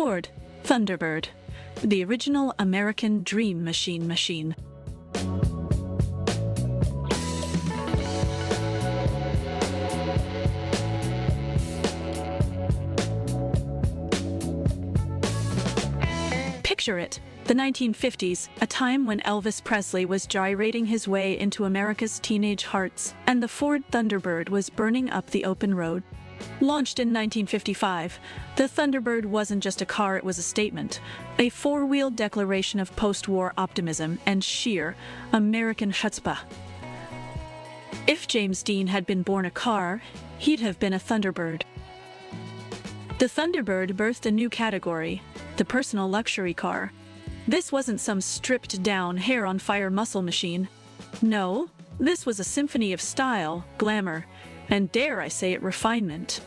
Ford Thunderbird, the original American dream machine. Picture it, the 1950s, a time when Elvis Presley was gyrating his way into America's teenage hearts, and the Ford Thunderbird was burning up the open road. Launched in 1955, the Thunderbird wasn't just a car, it was a statement, a four-wheeled declaration of post-war optimism and sheer American chutzpah. If James Dean had been born a car, he'd have been a Thunderbird. The Thunderbird birthed a new category, the personal luxury car. This wasn't some stripped-down, hair-on-fire muscle machine. No, this was a symphony of style, glamour, and dare I say it, refinement.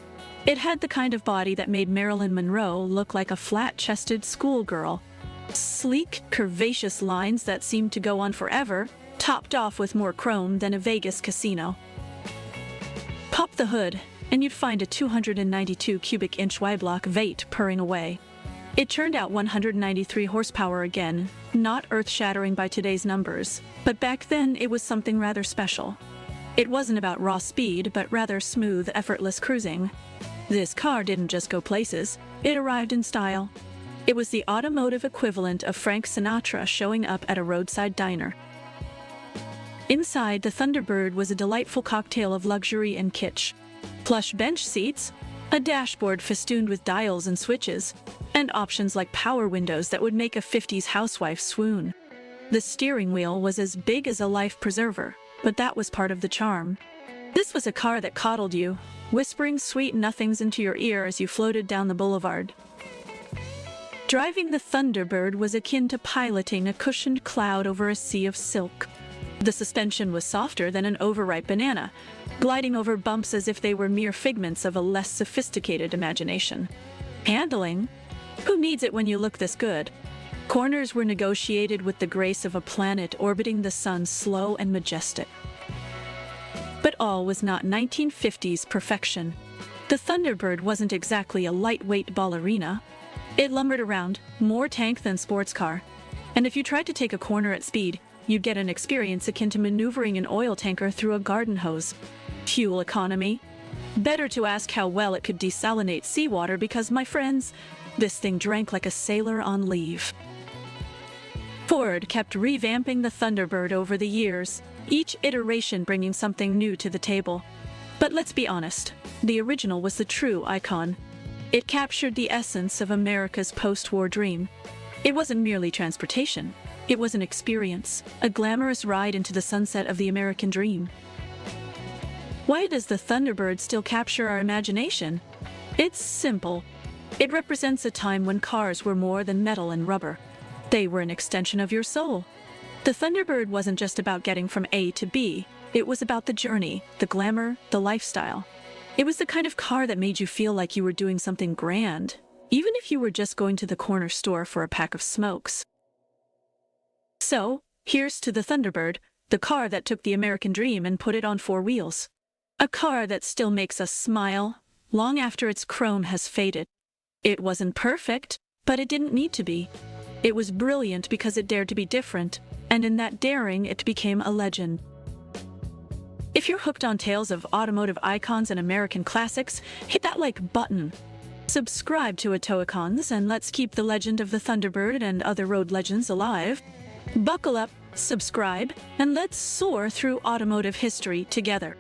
It had the kind of body that made Marilyn Monroe look like a flat-chested schoolgirl. Sleek, curvaceous lines that seemed to go on forever, topped off with more chrome than a Vegas casino. Pop the hood, and you'd find a 292 cubic inch Y-block V8 purring away. It turned out 193 horsepower again, not earth-shattering by today's numbers, but back then it was something rather special. It wasn't about raw speed, but rather smooth, effortless cruising. This car didn't just go places, it arrived in style. It was the automotive equivalent of Frank Sinatra showing up at a roadside diner. Inside, the Thunderbird was a delightful cocktail of luxury and kitsch. Plush bench seats, a dashboard festooned with dials and switches, and options like power windows that would make a 50s housewife swoon. The steering wheel was as big as a life preserver, but that was part of the charm. This was a car that coddled you, whispering sweet nothings into your ear as you floated down the boulevard. Driving the Thunderbird was akin to piloting a cushioned cloud over a sea of silk. The suspension was softer than an overripe banana, gliding over bumps as if they were mere figments of a less sophisticated imagination. Handling? Who needs it when you look this good? Corners were negotiated with the grace of a planet orbiting the sun, slow and majestic. But all was not 1950s perfection. The Thunderbird wasn't exactly a lightweight ballerina. It lumbered around, more tank than sports car. And if you tried to take a corner at speed, you'd get an experience akin to maneuvering an oil tanker through a garden hose. Fuel economy? Better to ask how well it could desalinate seawater because, my friends, this thing drank like a sailor on leave. Ford kept revamping the Thunderbird over the years, each iteration bringing something new to the table. But let's be honest, the original was the true icon. It captured the essence of America's post-war dream. It wasn't merely transportation. It was an experience, a glamorous ride into the sunset of the American dream. Why does the Thunderbird still capture our imagination? It's simple. It represents a time when cars were more than metal and rubber. They were an extension of your soul. The Thunderbird wasn't just about getting from A to B. It was about the journey, the glamour, the lifestyle. It was the kind of car that made you feel like you were doing something grand, even if you were just going to the corner store for a pack of smokes. So, here's to the Thunderbird, the car that took the American dream and put it on four wheels. A car that still makes us smile, long after its chrome has faded. It wasn't perfect, but it didn't need to be. It was brilliant because it dared to be different, and in that daring, it became a legend. If you're hooked on tales of automotive icons and American classics, hit that like button. Subscribe to Atoicons, and let's keep the legend of the Thunderbird and other road legends alive. Buckle up, subscribe, and let's soar through automotive history together.